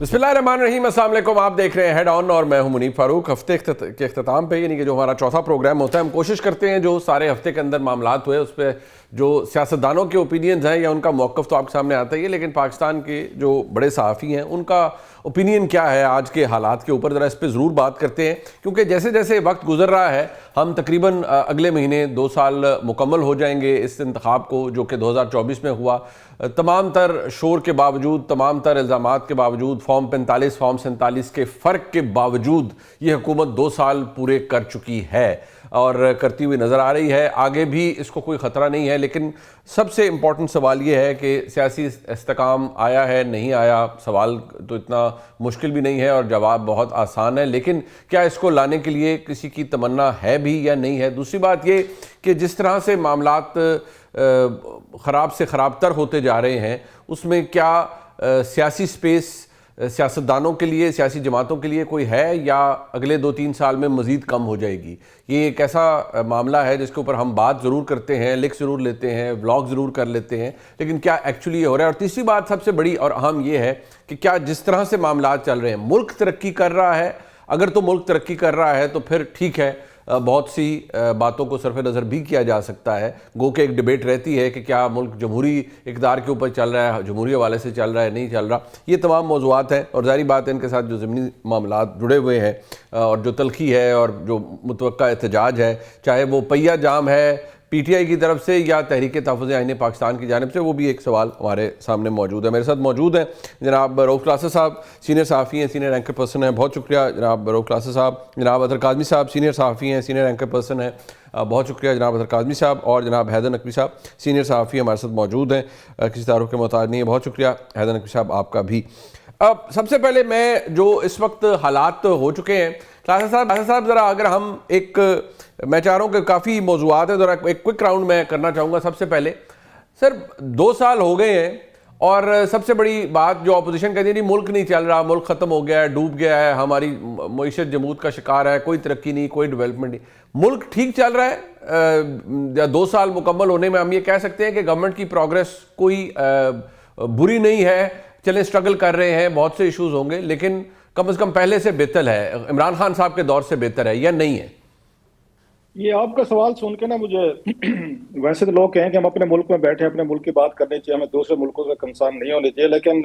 बिस्मिल्लाहिर्रहमानिर्रहीम, अस्सलाम वालेकुम। आप देख रहे हैं हेड ऑन और मैं हूं मुनीब फारूक। हफ्ते के अख्ताम पे यानी कि जो हमारा चौथा प्रोग्राम होता है, हम कोशिश करते हैं जो सारे हफ्ते के अंदर मामलात हुए उस पर जो सियासतदानों के ओपिनियंस हैं या उनका मौक़िफ़ तो आपके सामने आता ही है, लेकिन पाकिस्तान के जो बड़े सहाफ़ी हैं उनका ओपिनियन क्या है आज के हालात के ऊपर, ज़रा इस पर ज़रूर बात करते हैं। क्योंकि जैसे जैसे वक्त गुजर रहा है, हम तकरीबन अगले महीने 2 साल मुकम्मल हो जाएंगे इस इंतखाब को जो कि 2024 में हुआ। तमाम तर शोर के बावजूद, तमाम तर इल्ज़ामात के बावजूद, फॉर्म 45 फॉर्म 47 के फ़र्क के बावजूद ये हुकूमत 2 साल पूरे कर चुकी है और करती हुई नज़र आ रही है। आगे भी इसको कोई ख़तरा नहीं है, लेकिन सबसे इम्पॉर्टेंट सवाल ये है कि सियासी इस्तेकाम आया है नहीं आया। सवाल तो इतना मुश्किल भी नहीं है और जवाब बहुत आसान है, लेकिन क्या इसको लाने के लिए किसी की तमन्ना है भी या नहीं है। दूसरी बात ये कि जिस तरह से मामलात ख़राब से ख़राब तर होते जा रहे हैं, उसमें क्या सियासी स्पेस सियासतदानों के लिए, सियासी जमातों के लिए कोई है या अगले 2-3 साल में मज़ीद कम हो जाएगी। ये एक ऐसा मामला है जिसके ऊपर हम बात ज़रूर करते हैं, लिख ज़रूर लेते हैं, व्लॉग ज़रूर कर लेते हैं, लेकिन क्या एक्चुअली हो रहा है। और तीसरी बात सबसे बड़ी और अहम ये है कि क्या जिस तरह से मामलात चल रहे हैं, मुल्क तरक्की कर रहा है। अगर तो मुल्क तरक्की कर रहा है तो फिर ठीक है, बहुत सी बातों को सरफ नज़र भी किया जा सकता है। गो के एक डिबेट रहती है कि क्या मुल्क जमहूरी इक़्तिदार के ऊपर चल रहा है, जमहूरी हवाले से चल रहा है, नहीं चल रहा। ये तमाम मौज़ूआत हैं और ज़ाहिर बात है इनके साथ जो ज़मीनी मामलात जुड़े हुए हैं और जो तलखी है और जो मुतवक्का एहतजाज है, चाहे वो पहिया जाम है PTI की तरफ से या तहरीक तहफ़्फ़ुज़ आईन पाकिस्तान की जानिब से, वो भी एक सवाल हमारे सामने मौजूद है। मेरे साथ मौजूद हैं जनाब रऊफ़ क्लासा साहब, सीनियर सहाफ़ी हैं, सीनियर एंकर पर्सन हैं। बहुत शुक्रिया जनाब रऊफ़ क्लासा साहब। जनाब अतर काज़मी साहब सीनियर सहाफ़ी हैं, सीनियर एंकर पर्सन हैं। बहुत शुक्रिया जनाब अतर काज़मी साहब। और जनाब हैदर नकवी साहब सीनियर सहाफ़ी हमारे साथ मौजूद हैं, किसी तारुफ़ के मोहताज नहीं है। बहुत शुक्रिया हैदर नकवी साहब आपका भी। अब सबसे पहले मैं जो इस वक्त हालात हो चुके हैं, क्लासा साहब ज़रा अगर हम मैं चाह रहा हूँ कि काफ़ी मौज़ूआत है, ज़रा एक क्विक राउंड मैं करना चाहूँगा। सबसे पहले सर 2 साल हो गए हैं और सबसे बड़ी बात जो अपोजिशन कहती है नहीं मुल्क नहीं चल रहा, मुल्क ख़त्म हो गया है, डूब गया है, हमारी मईशत जमूद का शिकार है, कोई तरक्की नहीं, कोई डेवलपमेंट नहीं। मुल्क ठीक चल रहा है। 2 साल मुकम्मल होने में हम ये कह सकते हैं कि गवर्नमेंट की प्रोग्रेस कोई बुरी नहीं है। चलें स्ट्रगल कर रहे हैं, बहुत से इशूज़ होंगे, लेकिन कम से कम पहले से बेहतर है, इमरान खान साहब के दौर से बेहतर है या नहीं है? ये आपका सवाल सुन के ना मुझे वैसे तो लोग कहें कि हम अपने मुल्क में बैठे अपने मुल्क की बात करनी चाहिए, हमें दूसरे मुल्कों से कंसर्न नहीं होनी चाहिए, लेकिन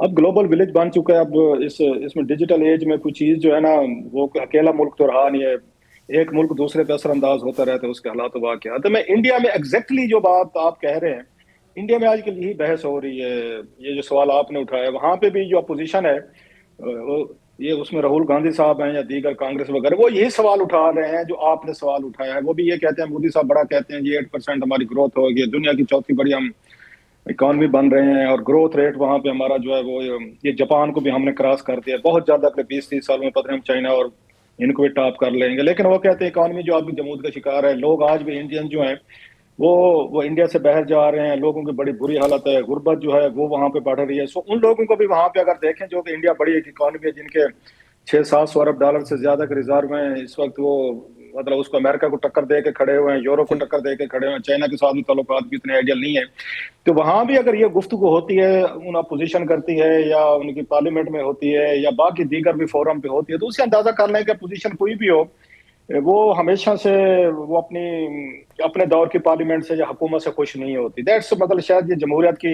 अब ग्लोबल विलेज बन चुका है। अब इसमें डिजिटल एज में कोई चीज़ जो है ना, वो अकेला मुल्क तो रहा नहीं है। एक मुल्क दूसरे पे असरअंदाज होता रहता है, उसके हालात वाक़या। तो मैं इंडिया में एग्जैक्टली जो बात आप कह रहे हैं, इंडिया में आजकल यही बहस हो रही है। ये जो सवाल आपने उठाया, वहां पे भी जो अपोजिशन है, ये उसमें राहुल गांधी साहब हैं या दीगर कांग्रेस वगैरह, वो यही सवाल उठा रहे हैं जो आपने सवाल उठाया है। वो भी ये कहते हैं, मोदी साहब बड़ा कहते हैं, ये 8% हमारी ग्रोथ होगी, दुनिया की चौथी बड़ी हम इकॉनमी बन रहे हैं और ग्रोथ रेट वहां पे हमारा जो है वो ये जापान को भी हमने क्रॉस कर दिया बहुत ज्यादा। अगले 20-30 साल में पता नहीं हम चाइना और इनको भी टॉप कर लेंगे। लेकिन वो कहते हैं इकॉनमी जो अभी जमूद का शिकार है, लोग आज भी इंडियन जो है वो इंडिया से बाहर जा रहे हैं, लोगों की बड़ी बुरी हालत है, गुर्बत जो है वो वहां पे बढ़ रही है। सो उन लोगों को भी वहां पे अगर देखें जो कि इंडिया बड़ी एक इकॉनमी है, जिनके 600-700 अरब डॉलर से ज्यादा के रिजर्व हैं इस वक्त, वो मतलब उसको अमेरिका को टक्कर दे के खड़े हुए हैं, यूरोप को टक्कर दे के खड़े हुए हैं, चाइना के साथ भी ताल्लुकात भी इतने आइडियल नहीं है। तो वहां भी अगर ये गुफ्तगू होती है, उन अपोजिशन करती है या उनकी पार्लियामेंट में होती है या बाकी दीगर भी फोरम पे होती है, तो उससे अंदाजा कर लें कि अपोजिशन कोई भी हो, वो हमेशा से वो अपने दौर की पार्लियामेंट से या हुकूमत से खुश नहीं होती। दैट्स मतलब शायद ये जमहूरियत की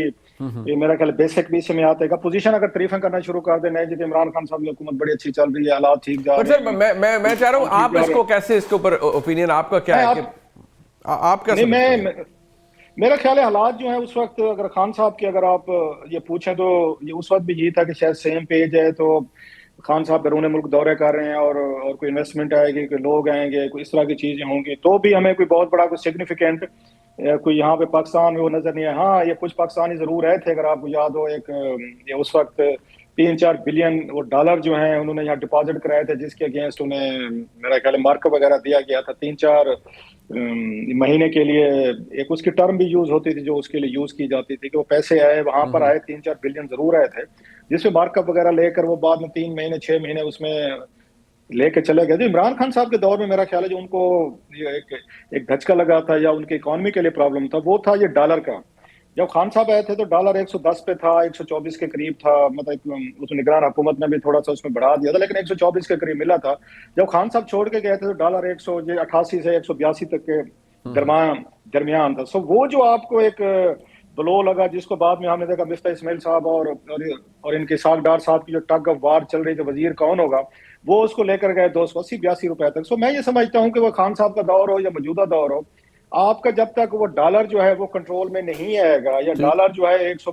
ये मेरा ख्याल बेसिक भी इसमें आता है। पोजीशन अगर तारीफें करना शुरू कर देना है जी, इमरान खान साहब की हुकूमत बड़ी अच्छी चल रही है, हालात ठीक जा रहे हैं। मैं चाह रहा हूँ आप इसको कैसे, इसके ऊपर ओपिनियन आपका क्या है कि आप क्या समझते हैं? मेरा ख्याल है हालात जो है उस वक्त, अगर खान साहब की अगर आप ये पूछें तो ये उस वक्त भी यही था कि शायद सेम पेज है। तो खान साहब बैरून मुल्क दौरे कर रहे हैं और कोई इन्वेस्टमेंट आएगी, कोई लोग आएंगे, कोई इस तरह की चीजें होंगी, तो भी हमें कोई बहुत बड़ा कोई सिग्निफिकेंट कोई यहाँ पे पाकिस्तान में वो नजर नहीं आया। हाँ, ये कुछ पाकिस्तानी जरूर रहे थे, अगर आपको याद हो, ये उस वक्त 3-4 बिलियन वो डॉलर जो हैं उन्होंने यहाँ डिपॉजिट कराए थे, जिसके अगेंस्ट उन्हें मेरा ख्याल मार्कअप वगैरह दिया गया था 3-4 महीने के लिए। एक उसकी टर्म भी यूज होती थी जो उसके लिए यूज की जाती थी कि वो पैसे आए वहां पर आए, 3-4 बिलियन जरूर आए थे, जिसमें मार्कअप वगैरह लेकर वो बाद में 3 महीने 6 महीने उसमें लेके चले गए। तो इमरान खान साहब के दौर में मेरा ख्याल है जो उनको एक धचका लगा था या उनके इकॉनमी के लिए प्रॉब्लम था, वो था ये डॉलर का। जब खान साहब आए थे तो डॉलर 110 पे था, 124 के करीब था, मतलब उस निगरान हुकूमत ने भी थोड़ा सा उसमें बढ़ा दिया था, लेकिन 124 के करीब मिला था। जब खान साहब छोड़ के गए थे तो डॉलर 188 से 182 तक के दरमियान था। सो वो जो आपको एक ब्लो लगा, जिसको बाद में हमने देखा मिफ्ता इस्माइल साहब और इनके इसाक डार साहब की जो टग ऑफ वार चल रही थी, वजीर कौन होगा, वो उसको लेकर गए 280-82 रुपए तक। सो मैं ये समझता हूँ कि वो खान साहब का दौर हो या मौजूदा दौर हो, आपका जब तक वो डॉलर जो है वो कंट्रोल में नहीं आएगा, या डॉलर जो है 100,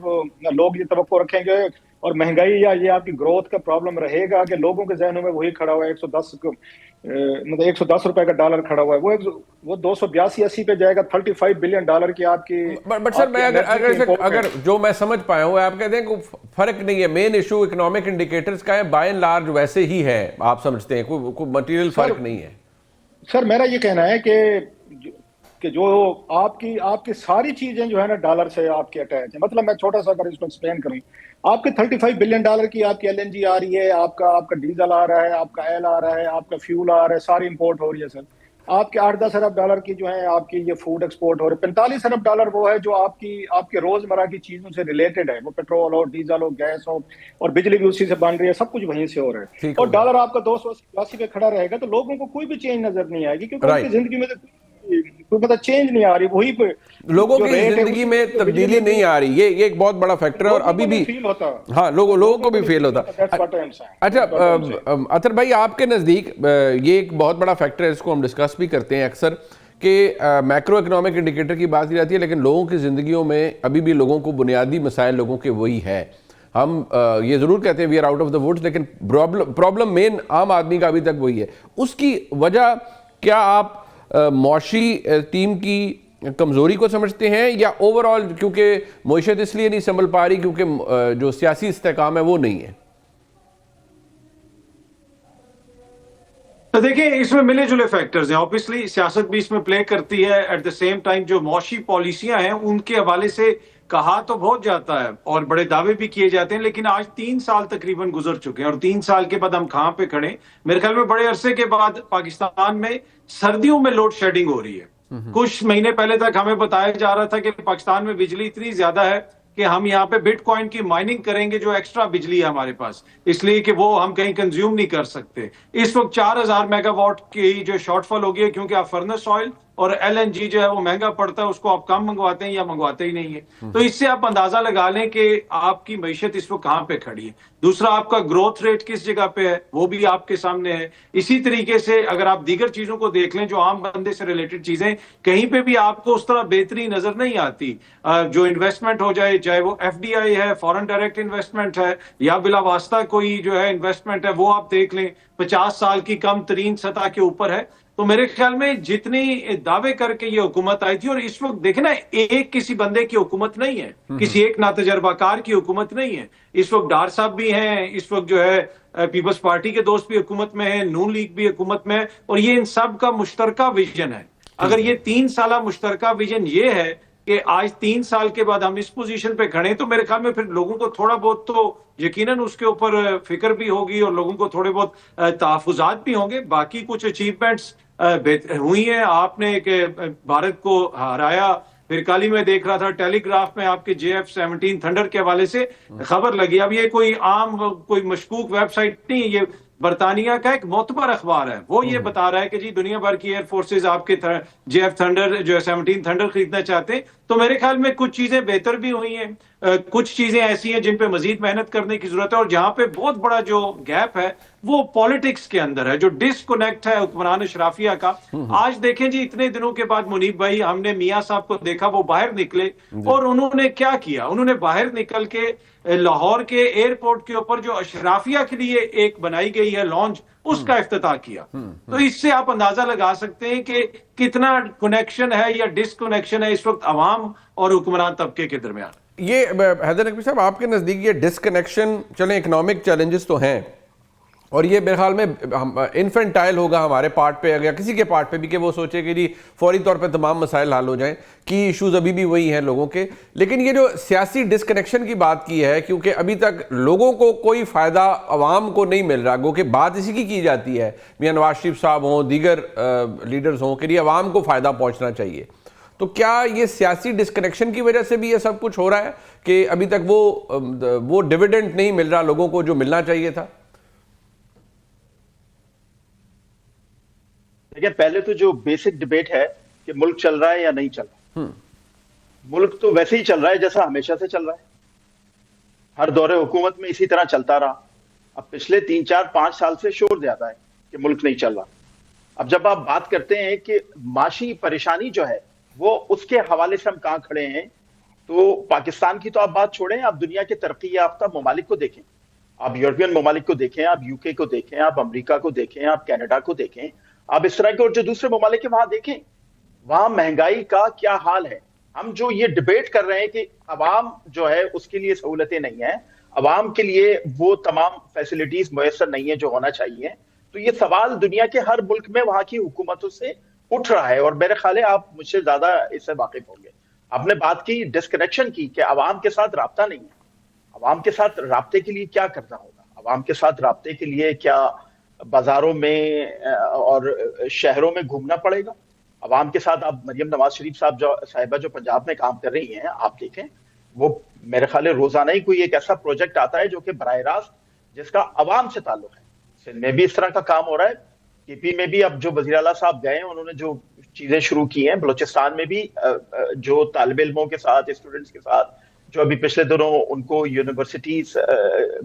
लोग ये तवक्को रखेंगे, और महंगाई या ये आपकी ग्रोथ का प्रॉब्लम रहेगा कि लोगों के जहनों में वही खड़ा हुआ है 110 मतलब 110 रुपए का डॉलर खड़ा हुआ है, वो 282-80 पे जाएगा। 35 बिलियन डॉलर की आपकी। बट सर, मैं अगर जो मैं समझ पाया हूँ, आप कहते हैं कि फर्क नहीं है, मेन इशू इकोनॉमिक इंडिकेटर्स का है, बाय एंड लार्ज वैसे ही है, आप समझते हैं कोई मटेरियल फर्क नहीं है? सर मेरा ये कहना है कि जो आपकी सारी चीजें जो है ना डॉलर से आपके अटैच है। मतलब मैं छोटा सा अगर इसको एक्सप्लेन करूं, आपके 35 बिलियन डॉलर की आपकी LNG आ रही है, आपका डीजल आ रहा है, आपका ऑयल आ रहा है, आपका फ्यूल आ रहा है, सारी इंपोर्ट हो रही है सर। आपके 8-10 अरब डॉलर की जो है आपकी ये फूड एक्सपोर्ट हो रही है। 45 अरब डॉलर वो है जो आपके रोजमर्रा की चीजों से रिलेटेड है, वो पेट्रोल हो, डीजल हो, गैस हो, और बिजली भी उसी से बन रही है, सब कुछ वहीं से हो रहा है। और डॉलर आपका 280 पे खड़ा रहेगा तो लोगों को कोई भी चेंज नजर नहीं आएगी, क्योंकि उनकी जिंदगी में कोई मतलब चेंज नहीं आ रही, वही पे लोगों की जिंदगी में तब्दीली नहीं आ रही। ये एक बहुत बड़ा फैक्टर है, और अभी भी फील होता है। हाँ, लोगों को भी फील होता है। अच्छा अतर भाई, आपके नज़दीक ये एक बहुत बड़ा फैक्टर है, इसको हम डिस्कस भी करते हैं अक्सर, कि मैक्रो इकोनॉमिक इंडिकेटर की बात की जाती है, लेकिन लोगों की ज़िंदगियों में अभी भी लोगों को बुनियादी मसाइल लोगों के वही है। हम ये ज़रूर कहते हैं we are out of the woods, लेकिन प्रॉब्लम मेन आम आदमी का अभी तक वही है। उसकी वजह क्या आप मौशी टीम की कमज़ोरी को समझते हैं, या ओवरऑल क्योंकि मईशत इसलिए नहीं संभल पा रही क्योंकि जो सियासी इस्तेकाम है वो नहीं है? तो देखिए, इसमें मिले जुले फैक्टर्स हैं। ऑब्वियसली सियासत भी इसमें प्ले करती है। एट द सेम टाइम जो मौशी पॉलिसियां हैं उनके हवाले से कहा तो बहुत जाता है और बड़े दावे भी किए जाते हैं, लेकिन आज 3 साल तकरीबन गुजर चुके हैं, और 3 साल के बाद हम कहां पे खड़े? मेरे ख्याल में बड़े अरसे के बाद पाकिस्तान में सर्दियों में लोड शेडिंग हो रही है। कुछ महीने पहले तक हमें बताया जा रहा था कि पाकिस्तान में बिजली इतनी ज्यादा है कि हम यहाँ पे बिटकॉइन की माइनिंग करेंगे, जो एक्स्ट्रा बिजली है हमारे पास, इसलिए कि वो हम कहीं कंज्यूम नहीं कर सकते। इस वक्त 4000 मेगावाट की जो शॉर्टफॉल हो गई है, क्योंकि आप फर्नेस ऑयल और LNG जो है वो महंगा पड़ता है, उसको आप कम मंगवाते हैं या मंगवाते ही नहीं है। तो इससे आप अंदाजा लगा लें कि आपकी मईशत इस वक्त कहां पे खड़ी है। दूसरा, आपका ग्रोथ रेट किस जगह पे है, वो भी आपके सामने है। इसी तरीके से अगर आप दीगर चीजों को देख लें, जो आम बंदे से रिलेटेड चीजें, कहीं पे भी आपको उस तरह बेहतरी नजर नहीं आती। जो इन्वेस्टमेंट हो जाए, चाहे वो FDI है, फॉरेन डायरेक्ट इन्वेस्टमेंट है, या बिला वास्ता कोई जो है इन्वेस्टमेंट है, वो आप देख लें 50 साल की कम तरीन सतह के ऊपर है। तो मेरे ख्याल में जितनी दावे करके ये हुकूमत आई थी, और इस वक्त देखे ना, एक किसी बंदे की हुकूमत नहीं है, किसी एक नातजर्बाकार की हुकूमत नहीं है। इस वक्त डार साहब भी हैं, इस वक्त जो है पीपल्स पार्टी के दोस्त भी हुकूमत में है, नून लीग भी हुकूमत में है, और ये इन सब का मुश्तरका विजन है। अगर ये 3 साल मुश्तरका विजन ये है कि आज 3 साल के बाद हम इस पोजीशन पे खड़े, तो मेरे ख्याल में फिर लोगों को थोड़ा बहुत तो यकीनन उसके ऊपर फिक्र भी होगी, और लोगों को थोड़े बहुत तहफुजात भी होंगे। बाकी कुछ अचीवमेंट्स हुई है, आपने भारत को हराया। फिर कल ही मैं देख रहा था टेलीग्राफ में आपके JF-17 थंडर के हवाले से खबर लगी। अब ये कोई आम कोई मशकूक वेबसाइट नहीं, ये बरतानिया का एक मोतबर अखबार है, वो ये बता रहा है कि जी दुनिया भर की एयर फोर्सेज आपके JF थंडर जो है 17 थंडर खरीदना चाहते हैं। तो मेरे ख्याल में कुछ चीजें बेहतर भी हुई हैं, कुछ चीजें ऐसी हैं जिन पे मजीद मेहनत करने की जरूरत है, और जहां पे बहुत बड़ा जो गैप है वो पॉलिटिक्स के अंदर है, जो डिस्कनेक्ट है हुक्मरान अशराफिया का। आज देखें जी, इतने दिनों के बाद मुनीब भाई, हमने मियां साहब को देखा, वो बाहर निकले और उन्होंने क्या किया? उन्होंने बाहर निकल के लाहौर के एयरपोर्ट के ऊपर जो अशराफिया के लिए एक बनाई गई है लॉन्च, उसका इफ्तिताह किया। तो इससे आप अंदाजा लगा सकते हैं कि कितना कनेक्शन है या डिसकनेक्शन है इस वक्त अवाम और हुक्मरान तबके के दरमियान। ये हैदर नकवी साहब, आपके नज़दीक ये डिसकनेक्शन, चलें इकोनॉमिक चैलेंजेस तो हैं, और ये मेरे ख्याल में इन्फेंटाइल होगा हमारे पार्ट पे या किसी के पार्ट पे भी कि वो सोचे कि जी फौरी तौर पे तमाम मसाइल हल हो जाएं, कि इश्यूज़ अभी भी वही हैं लोगों के। लेकिन ये जो सियासी डिसकनेक्शन की बात की है, क्योंकि अभी तक लोगों को कोई फ़ायदा अवाम को नहीं मिल रहा, गो कि बात इसी की जाती है, मियां नवाज शरीफ साहब हों, दीगर लीडर्स हों, कि अवाम को फ़ायदा पहुँचना चाहिए। تو کیا یہ سیاسی ڈسکنیکشن کی وجہ سے بھی یہ سب کچھ ہو رہا ہے کہ ابھی تک وہ ڈیویڈنڈ نہیں مل رہا لوگوں کو جو ملنا چاہیے تھا؟ دیکھیں، پہلے تو جو بیسک ڈیبیٹ ہے کہ ملک چل رہا ہے یا نہیں چل رہا، ملک تو ویسے ہی چل رہا ہے جیسا ہمیشہ سے چل رہا ہے، ہر دور حکومت میں اسی طرح چلتا رہا. اب پچھلے 3 4 5 سال سے شور زیادہ ہے کہ ملک نہیں چل رہا. اب جب آپ بات کرتے ہیں کہ معاشی پریشانی جو ہے وہ اس کے حوالے سے ہم کہاں کھڑے ہیں، تو پاکستان کی تو آپ بات چھوڑیں، آپ دنیا کے ترقی یافتہ ممالک کو دیکھیں، آپ یورپین ممالک کو دیکھیں، آپ یو کے کو دیکھیں، آپ امریکہ کو دیکھیں، آپ کینیڈا کو دیکھیں، آپ اس طرح کے اور جو دوسرے ممالک ہیں وہاں دیکھیں، وہاں مہنگائی کا کیا حال ہے. ہم جو یہ ڈیبیٹ کر رہے ہیں کہ عوام جو ہے اس کے لیے سہولتیں نہیں ہیں، عوام کے لیے وہ تمام فیسلٹیز میسر نہیں ہیں جو ہونا چاہیے، تو یہ سوال دنیا کے ہر ملک میں وہاں کی حکومتوں سے اٹھ رہا ہے. اور میرے خیال ہے آپ مجھ سے زیادہ اس سے واقف ہوں گے. آپ نے بات کی ڈسکنیکشن کی کہ عوام کے ساتھ رابطہ نہیں ہے. عوام کے ساتھ رابطے کے لیے کیا کرنا ہوگا؟ عوام کے ساتھ رابطے کے لیے کیا بازاروں میں اور شہروں میں گھومنا پڑے گا؟ عوام کے ساتھ آپ مریم نواز شریف صاحبہ جو پنجاب میں کام کر رہی ہیں، آپ دیکھیں وہ میرے خیال ہے روزانہ ہی کوئی ایک ایسا پروجیکٹ آتا ہے جو کہ براہ راست جس کا عوام سے تعلق ہے. سندھ میں بھی اس طرح کا کام ہو رہا ہے، کے پی میں بھی اب جو وزیر اعلیٰ صاحب گئے ہیں انہوں نے جو چیزیں شروع کی ہیں، بلوچستان میں بھی جو طالب علموں کے ساتھ، اسٹوڈنٹس کے ساتھ جو ابھی پچھلے دنوں ان کو یونیورسٹیز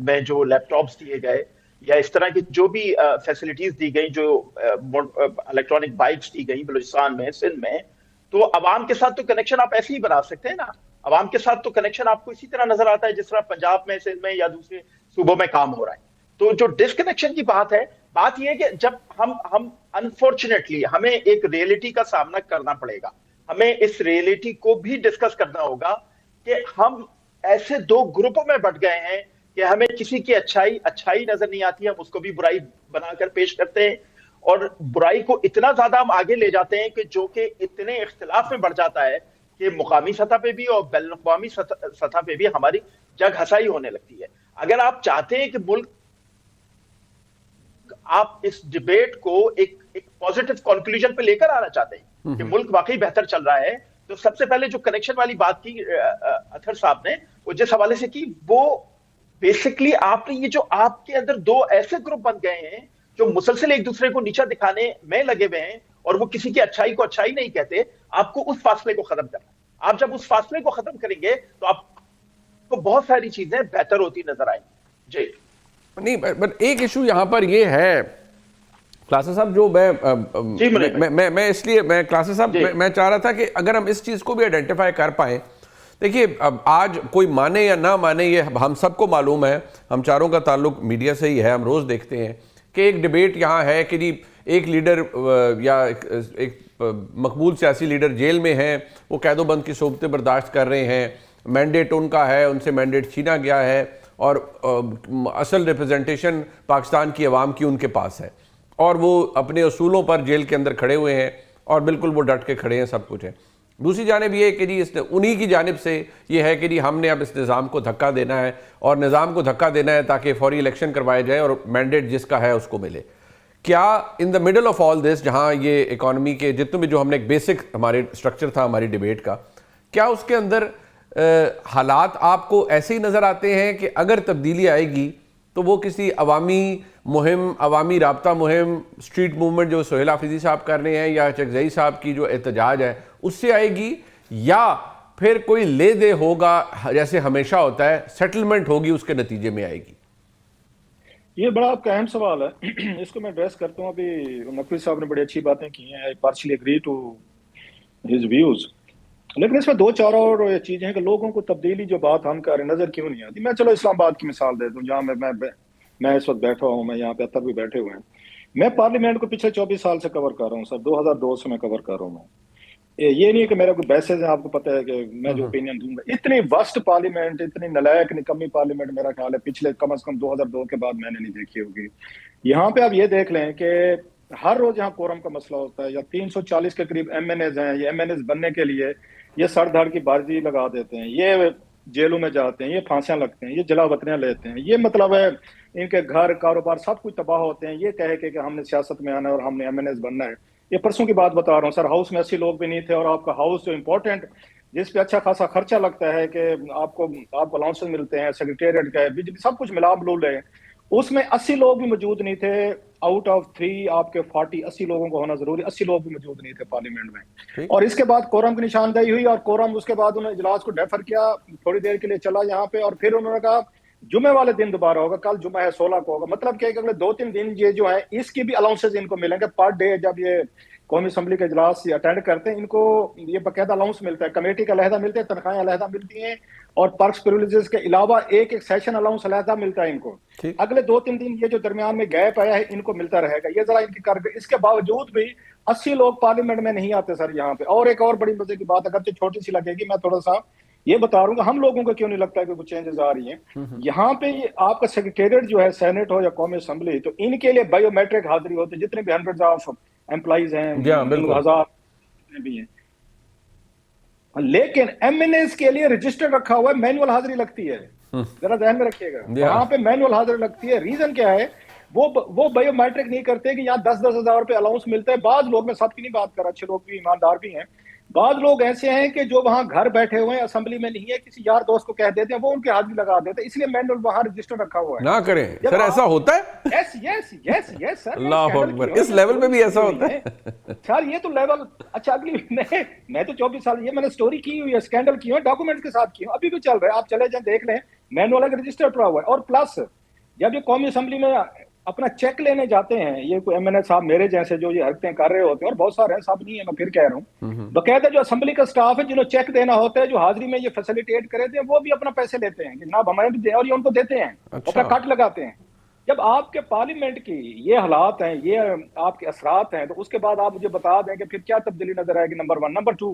میں جو لیپ ٹاپس دیے گئے یا اس طرح کی جو بھی فیسلٹیز دی گئی، جو الیکٹرانک بائکس دی گئی بلوچستان میں، سندھ میں، تو عوام کے ساتھ تو کنیکشن آپ ایسے ہی بنا سکتے ہیں نا. عوام کے ساتھ تو کنیکشن آپ کو اسی طرح نظر آتا ہے جس طرح پنجاب میں، سندھ میں یا دوسرے صوبوں میں کام ہو رہا ہے. تو جو ڈسکنیکشن کی بات ہے، بات یہ ہے کہ جب ہم انفارچونیٹلی ہمیں ایک ریئلٹی کا سامنا کرنا پڑے گا، ہمیں اس ریئلٹی کو بھی ڈسکس کرنا ہوگا کہ ہم ایسے دو گروپوں میں بٹ گئے ہیں کہ ہمیں کسی کی اچھائی نظر نہیں آتی، ہم اس کو بھی برائی بنا کر پیش کرتے ہیں، اور برائی کو اتنا زیادہ ہم آگے لے جاتے ہیں کہ جو کہ اتنے اختلاف میں بڑھ جاتا ہے کہ مقامی سطح پہ بھی اور بین الاقوامی سطح پہ بھی ہماری جگ ہسائی ہونے لگتی ہے. اگر آپ چاہتے ہیں کہ ملک، آپ اس ڈیبیٹ کو ایک پازیٹیو کنکلوژن پہ لے کر آنا چاہتے ہیں کہ ملک واقعی بہتر چل رہا ہے، تو سب سے پہلے جو کنیکشن والی بات کی اطہر صاحب نے، وہ جس حوالے سے کی، وہ بیسکلی آپ نے یہ جو آپ کے اندر دو ایسے گروپ بن گئے ہیں جو مسلسل ایک دوسرے کو نیچا دکھانے میں لگے ہوئے ہیں اور وہ کسی کی اچھائی کو اچھائی نہیں کہتے. آپ کو اس فاصلے کو ختم کرنا ہے. آپ جب اس فاصلے کو ختم کریں گے تو آپ کو بہت ساری چیزیں بہتر ہوتی نظر آئیں گی. جی نہیں، بٹ ایک ایشو یہاں پر یہ ہے کلاسر صاحب، جو میں اس لیے میں کلاسر صاحب میں چاہ رہا تھا کہ اگر ہم اس چیز کو بھی آئیڈینٹیفائی کر پائیں. دیکھیے، اب آج کوئی مانے یا نہ مانے، یہ ہم سب کو معلوم ہے، ہم چاروں کا تعلق میڈیا سے ہی ہے، ہم روز دیکھتے ہیں کہ ایک ڈیبیٹ یہاں ہے کہ جی ایک لیڈر یا ایک مقبول سیاسی لیڈر جیل میں ہیں، وہ قید و بند کی صحبتیں برداشت کر رہے ہیں، مینڈیٹ ان کا ہے، ان سے مینڈیٹ چھینا گیا ہے، اور اصل ریپرزنٹیشن پاکستان کی عوام کی ان کے پاس ہے، اور وہ اپنے اصولوں پر جیل کے اندر کھڑے ہوئے ہیں اور بالکل وہ ڈٹ کے کھڑے ہیں، سب کچھ ہے. دوسری جانب یہ ہے کہ جی انہی کی جانب سے یہ ہے کہ جی ہم نے اب اس نظام کو دھکا دینا ہے، اور نظام کو دھکا دینا ہے تاکہ فوری الیکشن کروایا جائے اور مینڈیٹ جس کا ہے اس کو ملے. کیا ان دا مڈل آف آل دس، جہاں یہ اکانومی کے جتنے بھی جو ہم نے ایک بیسک ہمارے اسٹرکچر تھا ہماری ڈیبیٹ کا، کیا اس کے اندر حالات آپ کو ایسے ہی نظر آتے ہیں کہ اگر تبدیلی آئے گی تو وہ کسی عوامی مہم، عوامی رابطہ مہم، اسٹریٹ موومنٹ جو سہیل حافظی صاحب کر رہے ہیں یا چکزئی صاحب کی جو احتجاج ہے اس سے آئے گی، یا پھر کوئی لے دے ہوگا جیسے ہمیشہ ہوتا ہے، سیٹلمنٹ ہوگی اس کے نتیجے میں آئے گی؟ یہ بڑا آپ کا اہم سوال ہے، اس کو میں ایڈریس کرتا ہوں. ابھی نقوی صاحب نے بڑی اچھی باتیں کی ہیں، I partially agree to his views، لیکن اس میں دو چار اور چیزیں ہیں کہ لوگوں کو تبدیلی جو بات ہم کر رہے ہیں نظر کیوں نہیں آتی. میں چلو اسلام آباد کی مثال دے دوں، جہاں میں اس وقت بیٹھا ہوں، میں یہاں پہ اطہر بھی بیٹھے ہوئے ہیں. میں پارلیمنٹ کو پچھلے 24 سال سے کور کر رہا ہوں سر، 2002 سے میں کور کر رہا ہوں. یہ نہیں کہ میرا کوئی بیسز ہے، آپ کو پتہ ہے کہ میں جو اوپینین دوں گا. اتنی وسٹ پارلیمنٹ، اتنی نلائق نکمی پارلیمنٹ میرا خیال ہے پچھلے کم از کم 2002 کے بعد میں نے نہیں دیکھی ہوگی. یہاں پہ آپ یہ دیکھ لیں کہ ہر روز یہاں کورم کا مسئلہ ہوتا ہے، یا 340 کے قریب ایم این ایز ہیں، یہ ایم این ایز بننے کے لیے یہ سر دھڑ کی بازی لگا دیتے ہیں، یہ جیلوں میں جاتے ہیں، یہ پھانسیاں لگتے ہیں، یہ جلا وطنیاں لیتے ہیں. یہ مطلب ہے ان کے گھر، کاروبار سب کچھ تباہ ہوتے ہیں، یہ کہے کہ ہم نے سیاست میں آنا ہے اور ہم نے ایم این ایز بننا ہے. ये परसों की बात बता रहा हूँ सर, हाउस में 80 लोग भी नहीं थे, और आपका हाउस जो इम्पोर्टेंट, जिस पे अच्छा खासा खर्चा लगता है कि आपको अलाउंसेस मिलते हैं, सेक्रेटेरिएट का है, बिजली, सब कुछ मिला मिलूल है, उसमें 80 लोग भी मौजूद नहीं थे। आउट ऑफ 3 आपके 40 80 लोगों को होना जरूरी, 80 लोग भी मौजूद नहीं थे पार्लियामेंट में। और इसके बाद कोरम की निशानदेही हुई, और कोरम उसके बाद उन्होंने इजलास को डेफर किया, थोड़ी देर के लिए चला यहाँ पे, और फिर उन्होंने कहा जुमे वाले दिन दोबारा होगा, कल जुमा है 16 को होगा। मतलब क्या है कि अगले 2-3 दिन ये जो है इसकी भी अलाउंसेस इनको मिलेंगे पर डे। जब ये कौमी असम्बली के इजलास अटेंड करते हैं, इनको ये बाकायदा अलाउंस मिलता है, कमेटी का अलहदा मिलते हैं, तनख्वाहें अलहदा मिलती हैं, और पर्क्स प्रिविलेजेस के अलावा एक सेशन अलाउंस अलहदा मिलता है इनको। अगले 2-3 दिन ये जो दरमियान में गैप आया है इनको मिलता रहेगा, ये जरा इनकी कर। इसके बावजूद भी 80 लोग पार्लियामेंट में नहीं आते सर यहाँ पे। और एक और बड़ी मजे की बात, अगर छोटी सी लगेगी, मैं थोड़ा सा ये बता रहा हूँ, हम लोगों को क्यों नहीं लगता है कि कुछ चेंजेस आ रही हैं यहाँ पे। ये आपका सेक्रेटेरिएट जो है, सेनेट हो या कौमी असम्बली, तो इनके लिए बायोमेट्रिक हाजिरी होती है, जितने भी हंड्रेड्स ऑफ एम्प्लॉइज हैं, 1000 भी हैं। लेकिन एमएनएस के लिए रजिस्टर रखा हुआ है, मैनुअल हाजिरी लगती है, जरा ध्यान में रखिएगा, वहां पे मैनुअल हाजिरी लगती है। रीजन क्या है, वो बायोमेट्रिक नहीं करते कि यहाँ 10-10 हजार रुपए अलाउंस मिलता है। बाद लोग, मैं सबकी नहीं बात कर रहा, अच्छे लोग भी, ईमानदार भी हैं, बाद लोग ऐसे हैं कि जो वहां घर बैठे हुए हैं, असेंबली में नहीं है, किसी यार दोस्त को कह देते हैं, वो उनके हाजिरी लगा देते हैं, इसलिए मैनुअल वहां रजिस्टर रखा हुआ है। ना करें सर, ऐसा होता है? Yes yes yes yes sir, अल्लाह अकबर, इस लेवल पे भी ऐसा होता है सर? ये तो लेवल, अच्छा अगली मैं तो 24 साल, ये मैंने स्टोरी की हुई है, स्कैंडल की हुई है, डॉक्यूमेंट्स के साथ की हुई, अभी भी चल रहा है, आप चले जाएं देख लें, मैनुअल का रजिस्टर पड़ा हुआ है। और प्लस जब ये कौमी असम्बली में अपना चेक लेने जाते हैं, ये कोई एमएनए साहब मेरे जैसे जो ये हरकतें कर रहे होते हैं, और बहुत सारे हैं, सब नहीं है, मैं फिर कह रहा हूँ, बकायदा जो असेंबली का स्टाफ है जिन्होंने चेक देना होता है, जो हाजिरी में ये फैसिलिटेट करे थे, वो भी अपना पैसे लेते हैं कि जनाब हमें भी दे, और ये उनको देते हैं, अपना कट लगाते हैं। जब आपके पार्लियामेंट की ये हालात हैं, ये आपके असरात हैं, तो उसके बाद आप मुझे बता दें कि फिर क्या तब्दीली नजर आएगी, नंबर 1। नंबर 2,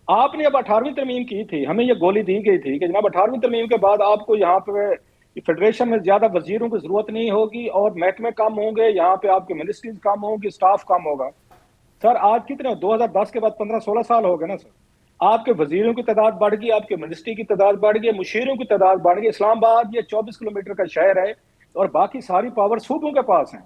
आपने अब 18वीं तरमीम की थी, हमें ये गोली दी गई थी कि जनाब 18वीं तरमीम के बाद आपको यहाँ पे फेडरेशन में ज्यादा वजीरों की जरूरत नहीं होगी, और महकमे कम होंगे, यहाँ पे आपके मिनिस्ट्रीज कम होंगी, स्टाफ कम होगा। सर आज कितने, 2010 के बाद 15-16 साल हो गए ना सर, आपके वजीरों की तादाद बढ़ गई, आपके मिनिस्ट्री की तादाद बढ़ गई, मुशीरों की तादाद बढ़ गई। इस्लामाबाद ये 24 किलोमीटर का शहर है, और बाकी सारी पावर सूबों के पास है,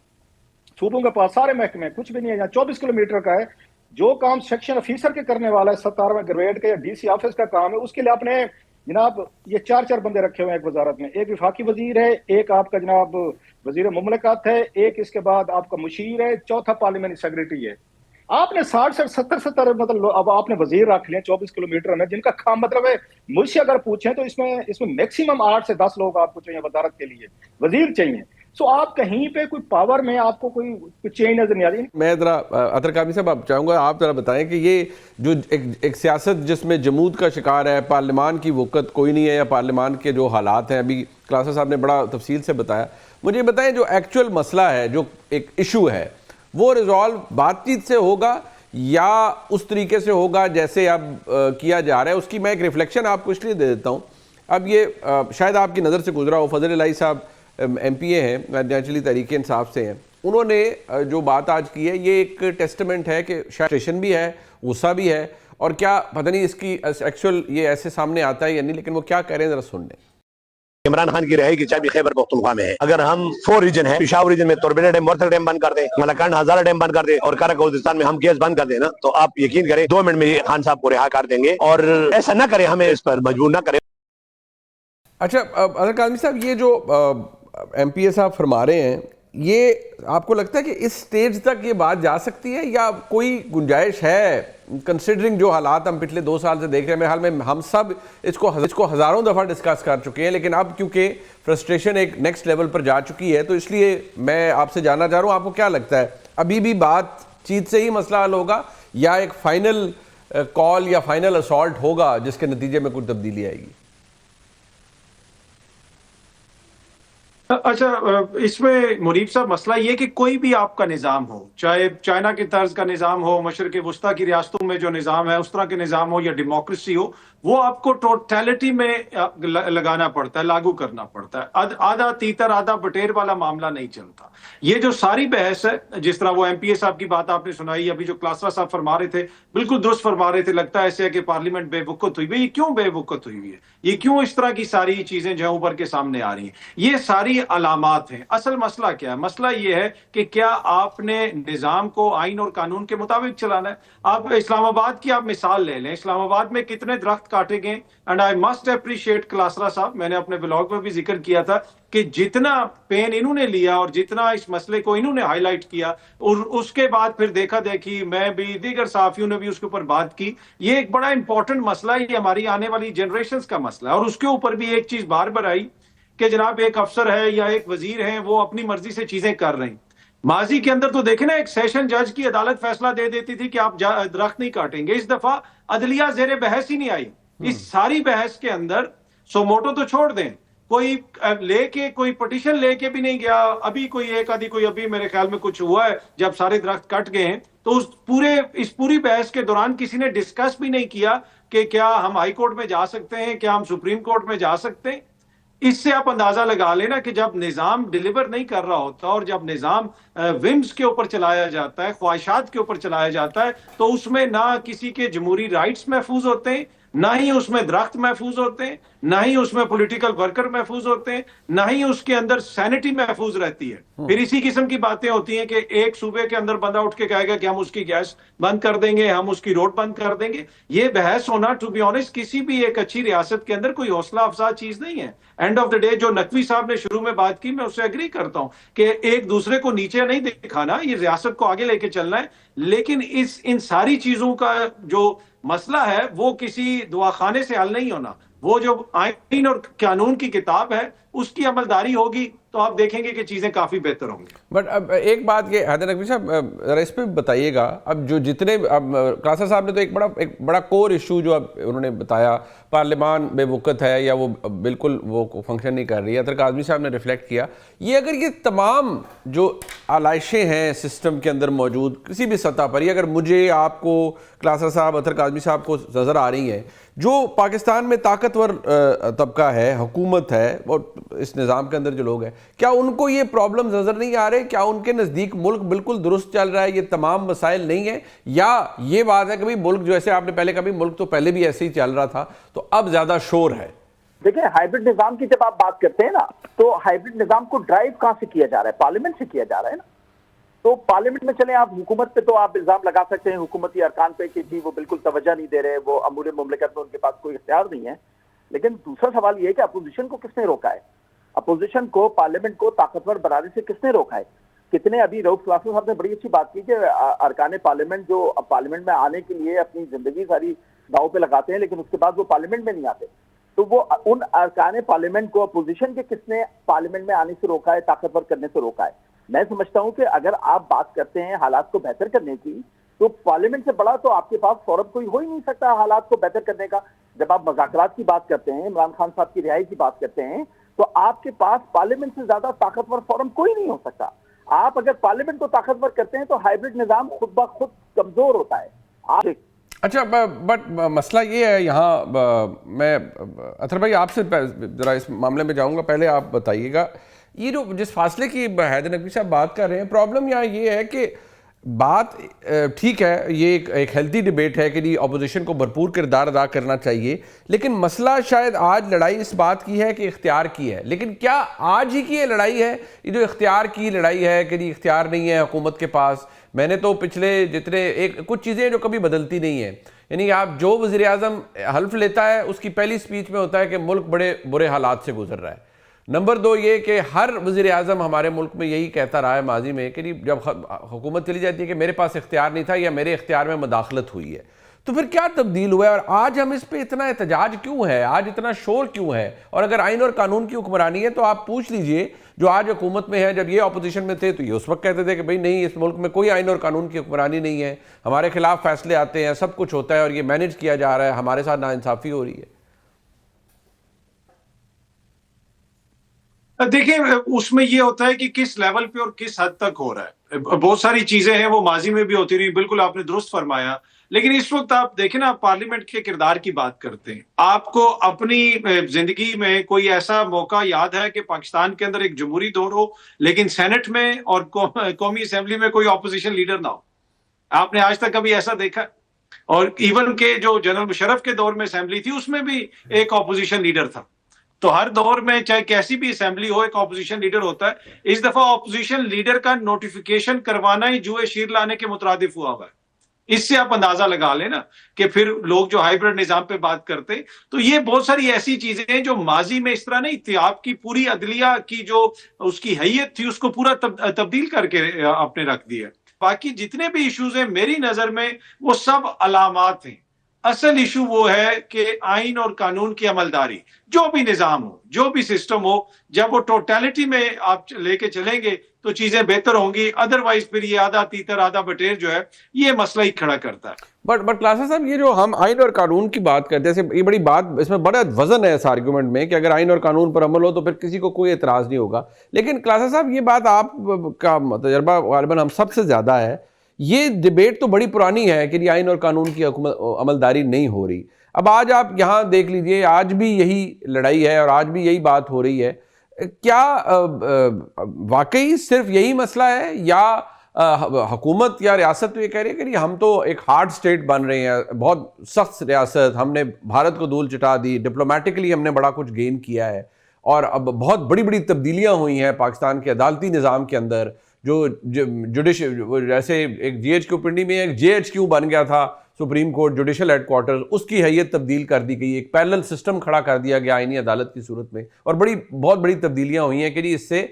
सूबों के पास सारे महकमे, कुछ भी नहीं है, यहाँ 24 किलोमीटर का है। जो काम सेक्शन ऑफिसर के करने वाला है, 17वें ग्रेड का या डीसी ऑफिस का काम है, उसके लिए आपने जनाब ये 4-4 बंदे रखे हुए हैं एक वजारत में, एक विफाकी वजीर है, एक आपका जनाब वजीर मुमलिकत है, एक इसके बाद आपका मुशीर है, चौथा पार्लियामेंट्री सेक्रेटरी है। आपने 60 से 70 मतलब अब आपने वजीर रख लिया 24 किलोमीटर में, जिनका काम मतलब है, मुझसे अगर पूछें तो इसमें मैक्सिमम 8 से 10 लोग आपको चाहिए वजारत के लिए, वजीर चाहिए। सो आप कहीं पे कोई पावर में आपको कोई चेंज नजर नहीं आ रही। मैं जरा अतर कामी साहब, आप चाहूँगा आप जरा बताएं कि ये जो एक सियासत जिसमें जमूद का शिकार है, पार्लियामान की वक़्त कोई नहीं है, या पार्लियामान के जो हालात हैं, अभी क्लासा साहब ने बड़ा तफसील से बताया, मुझे बताएं जो एक्चुअल मसला है, जो एक इशू है, वो रिजॉल्व बातचीत से होगा या उस तरीके से होगा जैसे अब किया जा रहा है? उसकी मैं एक रिफ्लेक्शन आपको इसलिए दे देता हूँ। अब ये शायद आपकी नज़र से गुजरा हो, फजल इलाही साहब MPA हैं, नेचुरली तहरीक इंसाफ से हैं, उन्होंने जो बात आज की है, ये एक टेस्टमेंट है कि शायद स्टेशन भी है, गुस्सा भी है, और क्या पता नहीं इसकी एक्चुअल ये ऐसे सामने आता है या नहीं, लेकिन वो क्या कह रहे हैं जरा सुन लें। इमरान खान की रहे की चाबी खैबर पख्तूनख्वा में है। अगर हम 4 रीजन है, पेशावर रीजन में तोरबेला डैम, मोरथल डैम बंद कर दे, मलकान हजारा डैम बंद कर दे, और काराकोरस्तान में हम गैस बंद कर देना, तो आप यकीन करें 2 मिनट में खान साहब को रिहा कर देंगे। और ऐसा ना करें, हमें इस पर मजबूर ना करें। अच्छा अतर काज़मी साहब, ये जो MPA साहब फरमा रहे हैं, ये आपको लगता है कि इस स्टेज तक ये बात जा सकती है, या कोई गुंजाइश है, कंसिडरिंग जो हालात हम पिछले 2 साल से देख रहे हैं? मेरे हाल में हम सब इसको हज़ारों दफ़ा डिस्कस कर चुके हैं, लेकिन अब क्योंकि फ्रस्ट्रेशन एक नेक्स्ट लेवल पर जा चुकी है, तो इसलिए मैं आपसे जानना चाह रहा हूँ, आपको क्या लगता है, अभी भी बातचीत से ही मसला हल होगा, या एक फाइनल कॉल या फाइनल असॉल्ट होगा जिसके नतीजे में कुछ तब्दीली आएगी? अच्छा, इसमें मुनीब साहब मसला ये कि कोई भी आपका निज़ाम हो, चाहे चाइना के तर्ज का निज़ाम हो, मशरक़ वस्ता की रियासतों में जो निज़ाम है उस तरह के निज़ाम हो, या डेमोक्रेसी हो, وہ آپ کو ٹوٹیلٹی میں لگانا پڑتا ہے، لاگو کرنا پڑتا ہے. آدھا تیتر آدھا بٹیر والا معاملہ نہیں چلتا. یہ جو ساری بحث ہے، جس طرح وہ ایم پی اے صاحب کی بات آپ نے سنائی، ابھی جو کلاسرا صاحب فرما رہے تھے بالکل درست فرما رہے تھے، لگتا ہے ایسے ہے کہ پارلیمنٹ بے وقت ہوئی. یہ کیوں بے وقت ہوئی ہے؟ یہ کیوں اس طرح کی ساری چیزیں جو ہیں اوپر کے سامنے آ رہی ہیں؟ یہ ساری علامات ہیں. اصل مسئلہ کیا ہے؟ مسئلہ یہ ہے کہ کیا آپ نے نظام کو آئین اور قانون کے مطابق چلانا ہے؟ آپ اسلام آباد کی آپ مثال لے لیں، اسلام آباد میں کتنے درخت کاٹے گئے. And I must appreciate Klasra صاحب، میں نے اپنے بلاگ میں بھی ذکر کیا تھا کہ جتنا پین انہوں نے لیا اور جتنا اس مسئلے کو انہوں نے ہائی لائٹ کیا، اور اس کے بعد پھر دیکھا دیکھی میں بھی، دیگر صحافیوں نے بھی اس کے اوپر بات کی. یہ ایک بڑا امپورٹنٹ مسئلہ ہے، یہ ہماری آنے والی جنریشنز کا مسئلہ ہے. اور اس کے اوپر بھی ایک چیز بار بار آئی کہ جناب ایک افسر ہے یا ایک وزیر ہے، وہ اپنی مرضی سے چیزیں کر رہے ہیں. ماضی کے اندر تو دیکھیں نا، ایک سیشن جج کی عدالت فیصلہ دے دیتی تھی کہ آپ درخت نہیں کاٹیں گے. اس دفعہ عدلیہ زیر بحث ہی نہیں آئی. اس ساری بحث کے اندر سو موٹو تو چھوڑ دیں، کوئی لے کے کوئی پٹیشن لے کے بھی نہیں گیا. ابھی کوئی ایک آدھی کوئی ابھی میرے خیال میں کچھ ہوا ہے جب سارے درخت کٹ گئے ہیں، تو اس پوری بحث کے دوران کسی نے ڈسکس بھی نہیں کیا کہ کیا ہم ہائی کورٹ میں جا سکتے ہیں، کیا ہم سپریم کورٹ میں جا سکتے ہیں. اس سے آپ اندازہ لگا لینا کہ جب نظام ڈیلیور نہیں کر رہا ہوتا اور جب نظام ومز کے اوپر چلایا جاتا ہے، خواہشات کے اوپر چلایا جاتا ہے، تو اس میں نہ کسی کے جمہوری رائٹس محفوظ ہوتے ہیں، نہ ہی اس میں درخت محفوظ ہوتے ہیں، نہ ہی اس میں پولیٹیکل ورکر محفوظ ہوتے ہیں، نہ ہی اس کے اندر سینٹی محفوظ رہتی ہے. پھر اسی قسم کی باتیں ہوتی ہیں کہ ایک صوبے کے اندر بندہ اٹھ کے کہے گا کہ ہم اس کی گیس بند کر دیں گے، ہم اس کی روڈ بند کر دیں گے. یہ بحث ہونا ٹو بی آنےسٹ کسی بھی ایک اچھی ریاست کے اندر کوئی حوصلہ افزا چیز نہیں ہے. اینڈ آف دا ڈے جو نقوی صاحب نے شروع میں بات کی، میں اس سے اگری کرتا ہوں کہ ایک دوسرے کو نیچے نہیں دکھانا، یہ ریاست کو آگے لے کے چلنا ہے. لیکن ان ساری چیزوں کا جو مسئلہ ہے وہ کسی دواخانے سے حل نہیں ہونا. وہ جو آئین اور قانون کی کتاب ہے اس کی عملداری ہوگی تو آپ دیکھیں گے کہ چیزیں کافی بہتر ہوں گی. بٹ اب ایک بات یہ حیدر نقوی صاحب ذرا اس پہ بتائیے گا، اب جو جتنے اب قاصر صاحب نے تو ایک بڑا کور ایشو جو اب انہوں نے بتایا، پارلیمان بے وقت ہے یا وہ بالکل وہ فنکشن نہیں کر رہی ہے. اطہر کاظمی صاحب نے ریفلیکٹ کیا، یہ اگر یہ تمام جو علائشیں ہیں سسٹم کے اندر موجود کسی بھی سطح پر، یہ اگر مجھے آپ کو قاصر صاحب اطہر کاظمی صاحب کو نظر آ رہی ہیں، جو پاکستان میں طاقتور طبقہ ہے، حکومت ہے اور اس نظام کے اندر جو لوگ ہیں، کیا ان کو یہ پرابلم نظر نہیں آ رہے؟ کیا ان کے نزدیک ملک بالکل درست چل رہا ہے، یہ تمام مسائل نہیں ہیں؟ یا یہ بات ہے کہ ملک جو ایسے آپ نے پہلے کبھی ملک تو پہلے بھی ایسے ہی چل رہا تھا تو اب زیادہ شور ہے؟ دیکھیں، ہائیبرڈ نظام کی جب آپ بات کرتے ہیں نا، تو ہائیبرڈ نظام کو ڈرائیو کہاں سے کیا جا رہا ہے؟ پارلیمنٹ سے کیا جا رہا ہے نا. تو پارلیمنٹ میں چلیں، آپ حکومت پہ تو آپ الزام لگا سکتے ہیں، حکومتی ارکان پہ، کہ جی وہ بالکل توجہ نہیں دے رہے، وہ امور مملکت میں ان کے پاس کوئی اختیار نہیں ہے. لیکن دوسرا سوال یہ ہے کہ اپوزیشن کو کس نے روکا ہے؟ اپوزیشن کو، پارلیمنٹ کو طاقتور بنانے سے کس نے روکا ہے؟ کتنے ابھی رؤف کلاسر صاحب نے بڑی اچھی بات کی کہ ارکان پارلیمنٹ جو پارلیمنٹ میں آنے کے لیے اپنی زندگی ساری داؤ پہ لگاتے ہیں، لیکن اس کے بعد وہ پارلیمنٹ میں نہیں آتے. تو وہ ان ارکان پارلیمنٹ کو اپوزیشن کے کس نے پارلیمنٹ میں آنے سے روکا ہے، طاقتور کرنے سے روکا ہے؟ میں سمجھتا ہوں کہ اگر آپ بات کرتے ہیں حالات کو بہتر کرنے کی، تو پارلیمنٹ سے بڑا تو آپ کے پاس فورم کوئی ہو ہی نہیں سکتا حالات کو بہتر کرنے کا. جب آپ مذاکرات کی بات کرتے ہیں، عمران خان صاحب کی رہائی کی بات کرتے ہیں، تو آپ کے پاس پارلیمنٹ سے زیادہ طاقتور فورم کوئی نہیں ہو سکتا. آپ اگر پارلیمنٹ کو طاقتور کرتے ہیں تو ہائیبرڈ نظام خود بخود کمزور ہوتا ہے. اچھا، بٹ مسئلہ یہ ہے یہاں، میں اطہر بھائی آپ سے ذرا اس معاملے میں جاؤں گا، پہلے آپ بتائیے گا یہ جو جس فاصلے کی حیدر نقوی صاحب بات کر رہے ہیں، پرابلم یہاں یہ ہے کہ بات ٹھیک ہے، یہ ایک ہیلتھی ڈیبیٹ ہے کہ جی اپوزیشن کو بھرپور کردار ادا کرنا چاہیے، لیکن مسئلہ شاید آج لڑائی اس بات کی ہے کہ اختیار کی ہے. لیکن کیا آج ہی کی یہ لڑائی ہے؟ یہ جو اختیار کی لڑائی ہے کہ جی اختیار نہیں ہے حکومت کے پاس. میں نے تو پچھلے جتنے کچھ چیزیں جو کبھی بدلتی نہیں ہیں، یعنی آپ جو وزیر اعظم حلف لیتا ہے اس کی پہلی سپیچ میں ہوتا ہے کہ ملک بڑے برے حالات سے گزر رہا ہے. نمبر 2 یہ کہ ہر وزیر اعظم ہمارے ملک میں یہی کہتا رہا ہے ماضی میں کہ جب حکومت چلی جاتی ہے کہ میرے پاس اختیار نہیں تھا یا میرے اختیار میں مداخلت ہوئی ہے. تو پھر کیا تبدیل ہوا ہے اور آج ہم اس پہ اتنا احتجاج کیوں ہے، آج اتنا شور کیوں ہے؟ اور اگر آئین اور قانون کی حکمرانی ہے تو آپ پوچھ لیجئے جو آج حکومت میں ہے، جب یہ اپوزیشن میں تھے تو یہ اس وقت کہتے تھے کہ بھئی نہیں، اس ملک میں کوئی آئین اور قانون کی حکمرانی نہیں ہے، ہمارے خلاف فیصلے آتے ہیں، سب کچھ ہوتا ہے اور یہ مینیج کیا جا رہا ہے، ہمارے ساتھ ناانصافی ہو رہی ہے. دیکھیں، اس میں یہ ہوتا ہے کہ کس لیول پہ اور کس حد تک ہو رہا ہے. بہت ساری چیزیں ہیں وہ ماضی میں بھی ہوتی رہی، بالکل آپ نے درست فرمایا. لیکن اس وقت آپ دیکھیں نا، آپ پارلیمنٹ کے کردار کی بات کرتے ہیں. آپ کو اپنی زندگی میں کوئی ایسا موقع یاد ہے کہ پاکستان کے اندر ایک جمہوری دور ہو لیکن سینٹ میں اور قومی اسمبلی میں کوئی اپوزیشن لیڈر نہ ہو؟ آپ نے آج تک کبھی ایسا دیکھا؟ اور ایون کہ جو جنرل مشرف کے دور میں اسمبلی تھی اس میں بھی ایک اپوزیشن لیڈر تھا. تو ہر دور میں چاہے کیسی بھی اسمبلی ہو ایک اپوزیشن لیڈر ہوتا ہے. اس دفعہ اپوزیشن لیڈر کا نوٹیفیکیشن کروانا ہی جوئے شیر لانے کے مترادف ہوا ہوا ہے. اس سے آپ اندازہ لگا لیں نا کہ پھر لوگ جو ہائیبرڈ نظام پہ بات کرتے. تو یہ بہت ساری ایسی چیزیں ہیں جو ماضی میں اس طرح نہیں تھی. آپ کی پوری عدلیہ کی جو اس کی حیت تھی اس کو پورا تبدیل کر کے آپ نے رکھ دیا. باقی جتنے بھی ایشوز ہیں میری نظر میں وہ سب علامات ہیں. اصل ایشو وہ ہے کہ آئین اور قانون کی عملداری، جو بھی نظام ہو، جو بھی سسٹم ہو، جب وہ ٹوٹیلٹی میں آپ لے کے چلیں گے تو چیزیں بہتر ہوں گی. ادروائز پھر یہ آدھا تیتر آدھا بٹیر جو ہے یہ مسئلہ ہی کھڑا کرتا ہے. بٹ کلاسا صاحب، یہ جو ہم آئین اور قانون کی بات کرتے ہیں، یہ بڑی بات، اس میں بڑا وزن ہے اس آرگیومنٹ میں کہ اگر آئین اور قانون پر عمل ہو تو پھر کسی کو کوئی اعتراض نہیں ہوگا. لیکن کلاسا صاحب، یہ بات آپ کا تجربہ غالباً ہم سب سے زیادہ ہے. یہ ڈیبیٹ تو بڑی پرانی ہے کہ آئین اور قانون کی عملداری نہیں ہو رہی. اب آج آپ یہاں دیکھ لیجئے، آج بھی یہی لڑائی ہے اور آج بھی یہی بات ہو رہی ہے. کیا واقعی صرف یہی مسئلہ ہے، یا حکومت یا ریاست تو یہ کہہ رہی ہے کہ ہم تو ایک ہارڈ سٹیٹ بن رہے ہیں، بہت سخت ریاست، ہم نے بھارت کو دھول چٹا دی، ڈپلومیٹکلی ہم نے بڑا کچھ گین کیا ہے، اور اب بہت بڑی بڑی تبدیلیاں ہوئی ہیں پاکستان کے عدالتی نظام کے اندر. جو جیسے ایک جی ایچ کیو پنڈی میں ایک جے ایچ کیو بن گیا تھا supreme court judicial headquarter, اس کی حیت تبدیل کر دی گئی، ایک پیرلل سسٹم کھڑا کر دیا گیا آئینی عدالت کی صورت میں، اور بہت بڑی تبدیلیاں ہوئی ہیں کہ اس سے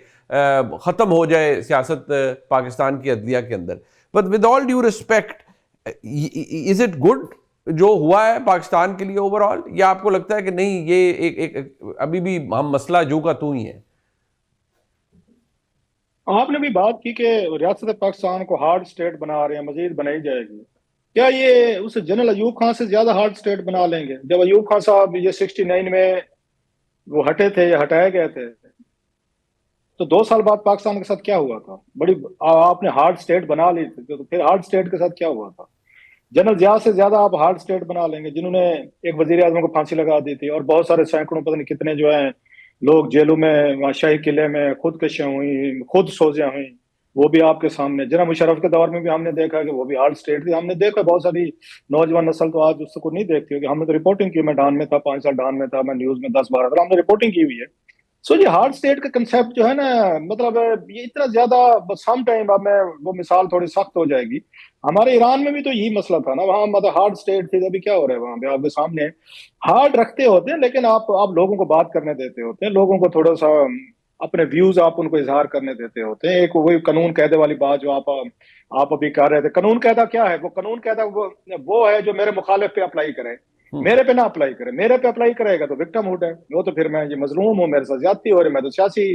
ختم ہو جائے سیاست پاکستان کی عدلیہ کے اندر. But with all due respect, is it good جو ہوا ہے پاکستان کے لیے اوور آل، یا آپ کو لگتا ہے کہ نہیں یہ ایک ابھی بھی ہم مسئلہ جو کا تو ہی ہے؟ آپ نے بھی بات کی کہ ریاست پاکستان کو ہارڈ سٹیٹ بنا رہے ہیں، مزید بنائی جائے گی. کیا یہ اس جنرل ایوب خان سے زیادہ ہارڈ سٹیٹ بنا لیں گے؟ جب ایوب خان صاحب یہ 69 میں وہ ہٹے تھے یا ہٹائے گئے تھے تو 2 سال بعد پاکستان کے ساتھ کیا ہوا تھا؟ آپ نے ہارڈ سٹیٹ بنا لی تھی، تو پھر ہارڈ سٹیٹ کے ساتھ کیا ہوا تھا؟ جنرل ضیاء سے زیادہ آپ ہارڈ سٹیٹ بنا لیں گے، جنہوں نے ایک وزیر اعظم کو پھانسی لگا دی تھی، اور بہت سارے سینکڑوں پتہ نہیں کتنے جو ہیں لوگ جیلوں میں، وہاں شاہی قلعے میں خودکشیاں ہوئی، خود سوزیاں ہوئیں، وہ بھی آپ کے سامنے. جناب مشرف کے دور میں بھی ہم نے دیکھا کہ وہ بھی ہارڈ سٹیٹ تھی. ہم نے دیکھا بہت ساری نوجوان نسل تو آج اس کو نہیں دیکھتی ہوگی. ہم نے تو رپورٹنگ کی، میں ڈان میں تھا 5 سال، ڈان میں تھا میں، نیوز میں 10-12 سال ہم نے رپورٹنگ کی ہوئی ہے. سو یہ ہارڈ سٹیٹ کا کنسیپٹ جو ہے نا، مطلب یہ اتنا زیادہ سم ٹائم، اب میں وہ مثال تھوڑی سخت ہو جائے گی. ہمارے ایران میں بھی تو یہی مسئلہ تھا نا، وہاں مطلب ہارڈ سٹیٹ تھی. ابھی کیا ہو رہا ہے وہاں پہ؟ آپ کے سامنے ہارڈ رکھتے ہوتے ہیں لیکن آپ لوگوں کو بات کرنے دیتے ہوتے ہیں، لوگوں کو تھوڑا سا اپنے ویوز آپ ان کو اظہار کرنے دیتے ہوتے ہیں. ایک وہی قانون قاعدے والی بات جو آپ ابھی کر رہے تھے. قانون قاعدہ کیا ہے؟ وہ قانون قاعدہ وہ ہے جو میرے مخالف پہ اپلائی کرے، میرے پہ نہ اپلائی کرے. میرے پہ اپلائی کرے گا تو وکٹم ہوڈ ہے، وہ تو پھر میں یہ مظلوم ہوں، میرے ساتھ زیادتی ہو رہی، میں تو سیاسی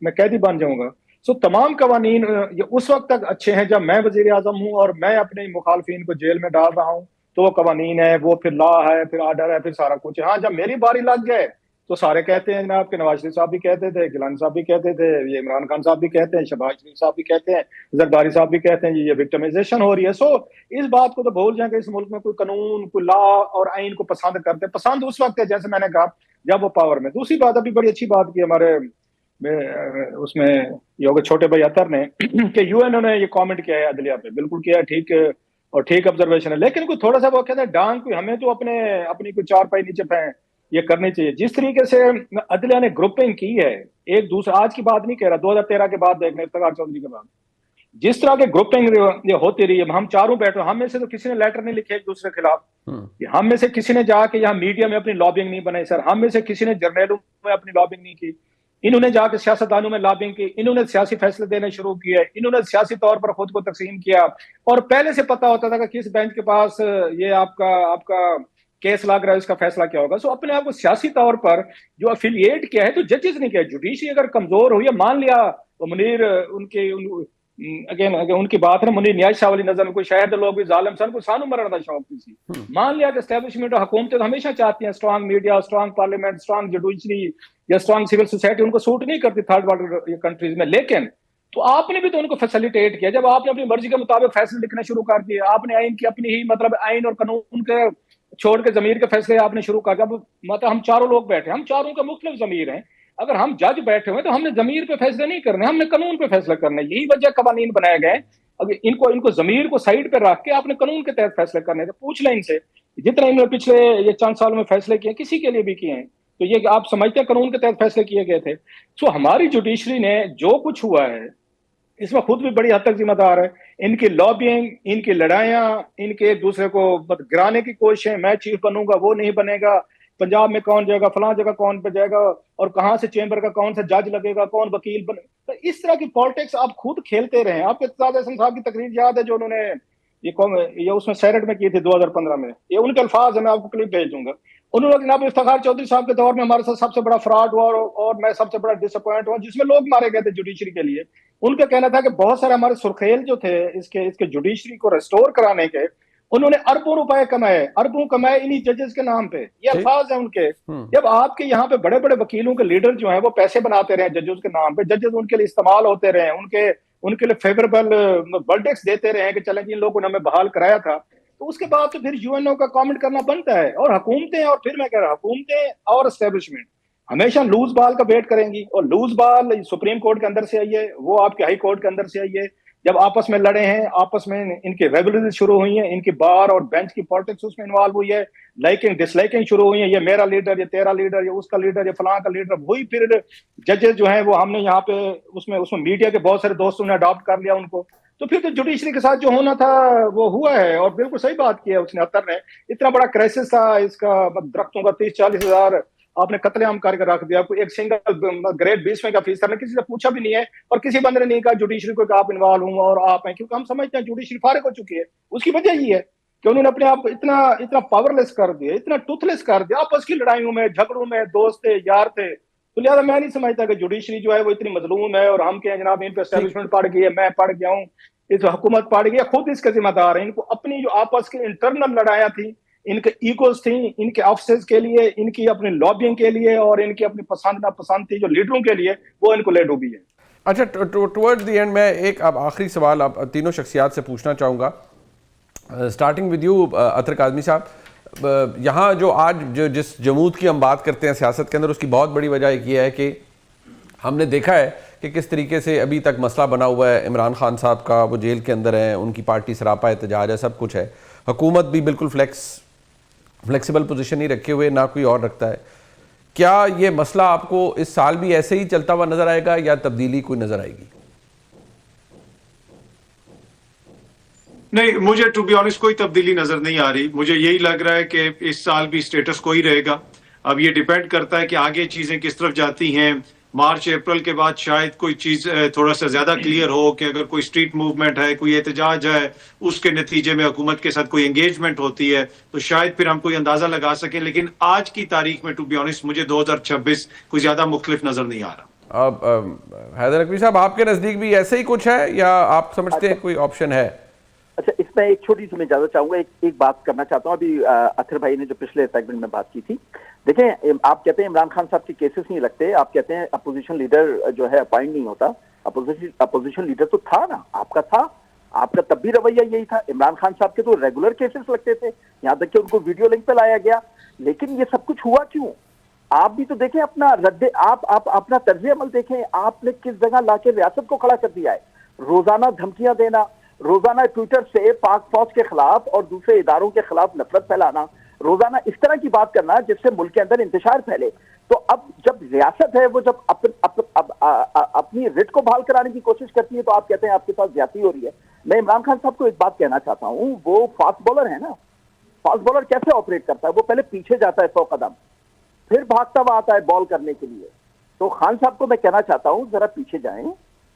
میں قیدی بن جاؤں گا. سو تمام قوانین یہ اس وقت تک اچھے ہیں جب میں وزیر اعظم ہوں اور میں اپنے مخالفین کو جیل میں ڈال رہا ہوں تو وہ قوانین ہے، وہ پھر لا ہے، پھر آرڈر ہے، پھر سارا کچھ ہے. ہاں جب میری باری لگ جائے تو سارے کہتے ہیں جناب کہ نواز شریف صاحب بھی کہتے تھے، گیلانی صاحب بھی کہتے تھے، یہ عمران خان صاحب بھی کہتے ہیں، شہباز شریف صاحب بھی کہتے ہیں، زرداری صاحب بھی کہتے ہیں یہ وکٹمائزیشن ہو رہی ہے. سو اس بات کو تو بھول جائیں کہ اس ملک میں کوئی قانون، کوئی لا اور آئین کو پسند کرتے. پسند اس وقت ہے جیسے میں نے کہا جب وہ پاور میں. دوسری بات ابھی بڑی اچھی بات کی ہمارے اس میں یہ ہوگا چھوٹے بھائی اطہر نے کہ یو این او نے یہ کامنٹ کیا ہے عدلیہ پہ، بالکل کیا ہے، ٹھیک اور ٹھیک آبزرویشن ہے. لیکن کوئی تھوڑا سا وہ کہتے ہیں ڈانگ کوئی ہمیں تو اپنی کوئی 4 پائی نیچے پہ یہ کرنی چاہیے. جس طریقے سے عدلیہ نے گروپنگ کی ہے ایک دوسرے، آج کی بات نہیں کہہ رہا، 2013 کے بعد دیکھنے افتخار چودھری کے بعد جس طرح کے گروپنگ یہ ہوتی رہی ہے. ہم چاروں بیٹھے، ہم میں سے تو کسی نے لیٹر نہیں لکھے ایک دوسرے کے خلاف، ہم میں سے کسی نے جا کے یہاں میڈیا میں اپنی لابنگ نہیں بنائی سر، ہم میں سے کسی نے جرنیلوں میں اپنی لابنگ نہیں کی. انہوں نے جا کے سیاستدانوں میں لابنگ کی، انہوں نے سیاسی فیصلے دینے شروع کیے، انہوں نے سیاسی طور پر خود کو تقسیم کیا، اور پہلے سے پتا ہوتا تھا کہ کس بینچ کے پاس یہ آپ کا کیس لگ رہا ہے، اس کا فیصلہ کیا ہوگا. سو اپنے آپ کو سیاسی طور پر جو افیلیٹ کیا ہے تو ججز نے کیا. جوڈیشری اگر کمزور ہوئی ہے، مان لیا وہ منیر ان کی بات ہے، منیر نیاز شاہ والی نظر میں کوئی شہر کے لوگ بھی ظالم سن کو سانو مرن کا شوق تھی. مان لیا کہ اسٹیبلشمنٹ اور حکومتیں تو ہمیشہ چاہتی ہیں strong media, strong parliament, strong judiciary یا اسٹرانگ سول سوسائٹی، ان کو سوٹ نہیں کرتی تھرڈ ورلڈ کنٹریز میں. لیکن तो आपने भी तो उनको फैसिलिटेट किया जब आपने अपनी मर्जी के मुताबिक फैसले लिखना शुरू कर दिए। आपने आइन की अपनी ही मतलब आइन और कानून के छोड़ के जमीर के फैसले आपने शुरू कर दिया। मतलब हम चारों लोग बैठे, हम चारों के मुख्तलिफ जमीर हैं। अगर हम जज बैठे हुए तो हमने जमीर पे फैसले नहीं करने, हमने कानून पे फैसला करना है। यही वजह कवानीन बनाए गए। अगर इनको जमीर को साइड पे रख के आपने कानून के तहत फैसले करने थे। पूछ लें इनसे, जितना इन्होंने पिछले ये चंद सालों में फैसले किए किसी के लिए भी किए हैं, तो ये आप समझते हैं कानून के तहत फैसले किए गए थे। सो हमारी जुडिशरी ने जो कुछ हुआ है इसमें खुद भी बड़ी हद तक जिम्मेदार है। इनकी लॉबिंग, इनकी लड़ाइयां, इनके एक दूसरे को गिराने की कोशिशें, मैं चीफ बनूंगा वो नहीं बनेगा, पंजाब में कौन जाएगा, फलां जगह कौन पे जाएगा, और कहां से चेंबर का कौन सा जज लगेगा, कौन वकील बने, तो इस तरह की पॉलिटिक्स आप खुद खेलते रहे। आपको इत्तेफाक एहसन साहब की तकरीर याद है जो उन्होंने ये उसमें सैरट में की थी 2015 में, ये उनके अल्फाज है, मैं आपको क्लिप भेज दूंगा। उन्होंने जनाब इफ्तिखार चौधरी साहब के दौर में हमारे साथ सबसे बड़ा फ्रॉड हुआ और मैं सबसे बड़ा डिसअपॉइंट हुआ जिसमें लोग मारे गए थे जुडिशरी के लिए। उनका कहना था कि बहुत सारे हमारे सुर्खेल जो थे इसके जुडिशरी को रेस्टोर कराने के, उन्होंने अरबों रुपए कमाए, अरबों कमाए इन्हीं जजेस के नाम पे। ये अल्फाज है उनके। जब आपके यहाँ पे बड़े बड़े वकीलों के लीडर जो हैं वो पैसे बनाते रहे जजेस के नाम पे, जजेस उनके लिए इस्तेमाल होते रहे, उनके लिए फेवरेबल वर्डिक्ट्स देते रहे कि चलें जिन लोगों ने हमें बहाल कराया था, तो उसके बाद तो फिर यूएनओ का कमेंट करना बनता है। और हुकूमतें, और फिर मैं कह रहा हूं हुकूमतें और एस्टेब्लिशमेंट हमेशा लूज बाल का वेट करेंगी, और लूज बाल सुप्रीम कोर्ट के अंदर से आई है, वो आपके हाई कोर्ट के अंदर से आई है। जब आपस में लड़े हैं, आपस में इनकी रेवलरी शुरू हुई है, इनकी बार और बेंच की पॉलिटिक्स उसमें इन्वॉल्व हुई है, लाइकिंग डिसलाइकिंग शुरू हुई है, ये मेरा लीडर, ये तेरा लीडर, ये उसका लीडर, ये फलां का लीडर। वही फिर जजेस जो हैं वो हमने यहाँ पे उसमें मीडिया के बहुत सारे दोस्तों ने अडॉप्ट कर लिया उनको। तो फिर तो जुडिशरी के साथ जो होना था वो हुआ है। और बिल्कुल सही बात की है उसने, अतर ने, इतना बड़ा क्राइसिस था इसका, दरख्तों का 30-40 हजार आपने कत्लेआम करके रख दिया। कोई एक सिंगल ग्रेड 20 का फीस ने किसी से पूछा भी नहीं है, और किसी बंदे ने नहीं कहा जुडिशरी को कि आप इन्वॉल्व हूं और आप हैं, क्योंकि हम समझते हैं जुडिशरी फारिग हो चुकी है। उसकी वजह यही है कि उन्होंने अपने आप को इतना पावरलेस कर दिया, इतना टूथलेस कर दिया। आपस की लड़ाइयों में, झगड़ों में दोस्त थे, यार थे। तो लिहाजा मैं नहीं समझता कि जुडिशरी जो है वो इतनी मजलूम है और हम कहें जनाब इन पे एस्टेब्लिशमेंट पड़ गई है, मैं पड़ गया हूँ, इस हुकूमत पड़ गई है, खुद इसके जिम्मेदार है। इनको अपनी जो आपस की इंटरनल लड़ाइयां थी, इनके ईगोस थी, इनके ऑफिसर्स के लिए, इनकी अपनी लॉबिंग के लिए, और इनकी अपनी पसंद नापसंद थी जो लीडरों के लिए, वो इनको ले डूबी है। अच्छा, टुवर्ड्स द एंड मैं एक अब आखिरी सवाल आप तीनों शख्सियात से पूछना चाहूँगा, स्टार्टिंग विद यू अतर काज़मी साहब। यहाँ जो आज जिस जमूद की हम बात करते हैं सियासत के अंदर, उसकी बहुत बड़ी वजह एक ये है कि हमने देखा है कि किस तरीके से अभी तक मसला बना हुआ है इमरान खान साहब का, वो जेल के अंदर हैं, उनकी पार्टी सरापा एहतजाज है, सब कुछ है, हुकूमत भी बिल्कुल फ्लेक्सिबल पोजीशन नहीं रखे हुए, ना कोई और रखता है। क्या ये मसला आपको इस साल भी ऐसे ही चलता हुआ नजर आएगा या तब्दीली कोई नजर आएगी? नहीं, मुझे टू बी ऑनेस्ट कोई तब्दीली नजर नहीं आ रही। मुझे यही लग रहा है कि इस साल भी स्टेटस को ही रहेगा। अब ये डिपेंड करता है कि आगे चीजें किस तरफ जाती हैं। मार्च अप्रैल के बाद शायद कोई चीज थोड़ा सा ज्यादा क्लियर हो कि अगर कोई स्ट्रीट मूवमेंट है, कोई एहतजाज है, उसके नतीजे में हुकूमत के साथ कोई एंगेजमेंट होती है, तो शायद फिर हम कोई अंदाजा लगा सकें। लेकिन आज की तारीख में टू बी ऑनेस्ट मुझे 2026 कोई ज्यादा मुख्तलिफ नजर नहीं आ रहा। अब हैदर नकवी साहब, आपके नजदीक भी ऐसे ही कुछ है या आप समझते हैं कोई ऑप्शन है? अच्छा, इसमें एक छोटी सी मैं इजाजत चाहूंगा, एक बात करना चाहता हूँ। अभी अतर भाई ने जो पिछले सेगमेंट में बात की थी, देखें, आप कहते हैं इमरान खान साहब के केसेस नहीं लगते, आप कहते हैं अपोजिशन लीडर जो है अपॉइंट नहीं होता। अपोजिशन लीडर तो था ना, आपका था, आपका तब भी रवैया यही था। इमरान खान साहब के तो रेगुलर केसेस लगते थे, यहाँ तक कि उनको वीडियो लिंक पे लाया गया। लेकिन ये सब कुछ हुआ क्यों? आप भी तो देखें अपना आप अपना तर्ज अमल देखें, आपने किस जगह लाके रियासत को खड़ा कर दिया है। रोजाना धमकियां देना, रोजाना ट्विटर से पाक फौज के खिलाफ और दूसरे इदारों के खिलाफ नफरत फैलाना, रोजाना इस तरह की बात करना जिससे मुल्क के अंदर इंतशार फैले। तो अब जब रियासत है वो जब अपनी रिट को बहाल कराने की कोशिश करती है, तो आप कहते हैं आपके साथ ज्यादती हो रही है। मैं इमरान खान साहब को एक बात कहना चाहता हूं, वो फास्ट बॉलर है ना, फास्ट बॉलर कैसे ऑपरेट करता है? वो पहले पीछे जाता है 100 कदम, फिर भागता हुआ आता है बॉल करने के लिए। तो खान साहब को मैं कहना चाहता हूं, जरा पीछे जाएं,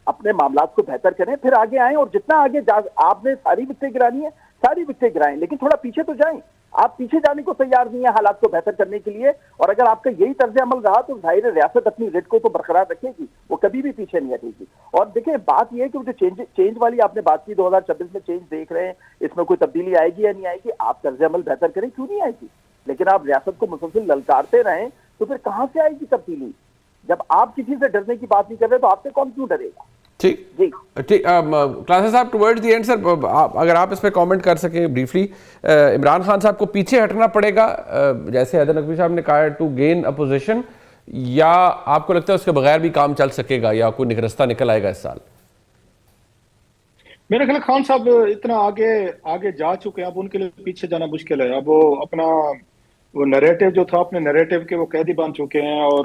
अपने मामलात को बेहतर करें, फिर आगे आएं, और जितना आगे आपने सारी विकेटें गिरानी है सारी विकेटें गिराएं, लेकिन थोड़ा पीछे तो जाएं। आप पीछे जाने को तैयार नहीं है हालात को बेहतर करने के लिए। और अगर आपका यही तर्ज अमल रहा तो जाहिर है रियासत अपनी रिट को तो बरकरार रखेगी, वो कभी भी पीछे नहीं हटेगी। और देखिए, बात यह है कि जो चेंज वाली आपने बात की, 2026 में चेंज देख रहे हैं, इसमें कोई तब्दीली आएगी या नहीं आएगी? आप तर्ज अमल बेहतर करें, क्यों नहीं आएगी? लेकिन आप रियासत को मुसलसल ललकारते रहें तो फिर कहां से आएगी तब्दीली? जब आप किसी से डरने की बात नहीं कर रहे तो आपसे कौन क्यों डरेगा? ٹھیک جی ٹھیک کلاسز صاحب ٹورڈز دی اینڈ سر اگر آپ اس پہ کامنٹ کر سکیں بریفلی، عمران خان صاحب کو پیچھے ہٹنا پڑے گا جیسے حیدر نقوی صاحب نے کہا ٹو گین اپوزیشن، یا آپ کو لگتا ہے اس کے بغیر بھی کام چل سکے گا یا کوئی رستہ نکل آئے گا اس سال؟ میرا خیال خان صاحب اتنا آگے جا چکے ہیں، اب ان کے لیے پیچھے جانا مشکل ہے. اب وہ اپنا وہ نریٹو جو تھا اپنے نریٹو کے وہ قیدی بن چکے ہیں، اور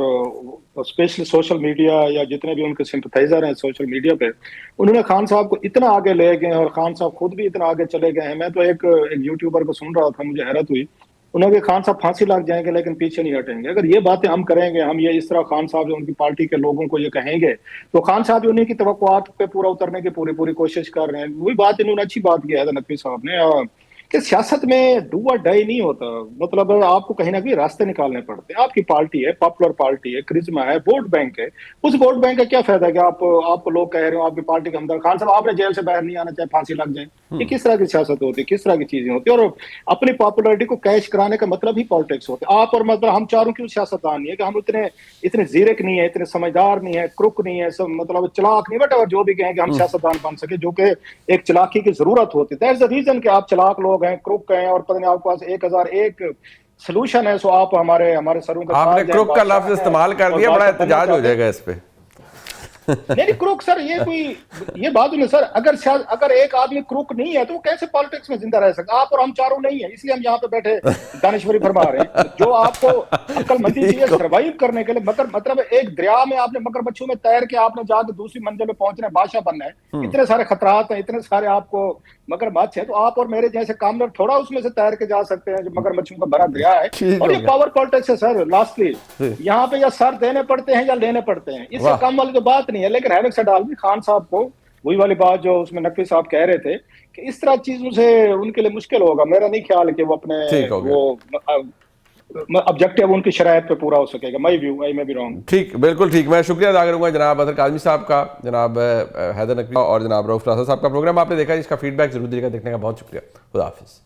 اسپیشلی سوشل میڈیا یا جتنے بھی ان کے سمپتھائزر ہیں سوشل میڈیا پہ، انہوں نے خان صاحب کو اتنا آگے لے گئے ہیں، اور خان صاحب خود بھی اتنا آگے چلے گئے ہیں. میں تو ایک یوٹیوبر کو سن رہا تھا، مجھے حیرت ہوئی، انہوں نے خان صاحب پھانسی لگ جائیں گے لیکن پیچھے نہیں ہٹیں گے. اگر یہ باتیں ہم کریں گے، ہم یہ اس طرح خان صاحب جو ان کی پارٹی کے لوگوں کو یہ کہیں گے، تو خان صاحب انہیں کی توقعات پہ پورا اترنے کی پوری کوشش کر رہے ہیں. وہی بات انہوں نے اچھی بات کی ہے نقوی صاحب نے کہ سیاست میں ڈو اور ڈائی نہیں ہوتا. مطلب آپ کو کہیں نہ کہیں راستے نکالنے پڑتے ہیں. آپ کی پارٹی ہے، پاپولر پارٹی ہے، کرزما ہے، ووٹ بینک ہے. اس ووٹ بینک کا کیا فائدہ ہے کہ آپ کو لوگ کہہ رہے ہو آپ کی پارٹی کے اندر خان صاحب آپ نے جیل سے باہر نہیں آنا چاہے پھانسی لگ جائے. یہ کس طرح کی سیاست ہوتی ہے، کس طرح کی چیزیں ہوتی ہیں؟ اور اپنی پاپولرٹی کو کیش کرانے کا مطلب ہی پالیٹکس ہوتے ہیں. آپ اور مطلب ہم چاروں کی سیاستدان نہیں ہے کہ ہم اتنے زیرک نہیں ہے، اتنے سمجھدار نہیں ہے، کرک نہیں ہے، مطلب چلاک نہیں، بٹ جو بھی کہیں کہ ہم سیاستدان بن سکے، جو کہ ایک چلاکی کی ضرورت ہوتی ہے. دیٹس دی ریزن کہ آپ چلاک لوگ ہیں، کرک ہیں، اور پتہ نہیں آپ کے پاس 1001 سلوشن ہے. سو آپ ہمارے سروں کے آپ نے کرک کا لفظ استعمال کر دیا، بڑا احتجاج ہو جائے گا اس پہ. نہیں کروک سر، یہ بات نہیں سر. اگر ایک آدمی کروک نہیں ہے تو وہ کیسے پالیٹکس میں زندہ رہ سکتا؟ آپ اور ہم چاروں نہیں ہیں، اس لیے ہم یہاں پہ بیٹھے دانشوری فرما رہے ہیں. جو آپ کو عقل مندی چاہیے سروائیو کرنے کے لیے، مطلب ایک دریا میں آپ نے مگر بچوں میں تیر کے آپ نے جا کے دوسری منزل میں پہنچنا ہے، بادشاہ بننا ہے. اتنے سارے خطرات ہیں، اتنے سارے آپ کو مگر مچھ ہے. تو آپ اور میرے جیسے کاملر تھوڑا اس میں سے تیر کے جا سکتے ہیں جو مگر مچھوں کا بڑا دریا ہے. اور یہ پاور پالیٹکس ہے سر. لاسٹلی یہاں پہ یا سر دینے پڑتے ہیں یا لینے پڑتے ہیں، اس سے کم والی تو بات نہیں ہے. لیکن ہیوک سیڈ آل خان صاحب کو وہی والی بات جو اس میں نقوی صاحب کہہ رہے تھے کہ اس طرح چیزوں سے ان کے لیے مشکل ہوگا. میرا نہیں خیال کہ وہ اپنے وہ آبجیکٹو ان کی شرائط پہ پورا ہو سکے گا. مائی ویو، آئی میں بھی رانگ. ٹھیک، بالکل ٹھیک. میں شکریہ ادا کروں گا جناب اطہر کاظمی صاحب کا، جناب حیدر نقوی اور جناب رؤف کلاسز صاحب کا پروگرام آپ نے دیکھا، اس کا فیڈ بیک ضرور دیجیے گا. دیکھنے کا بہت شکریہ. خدا حافظ.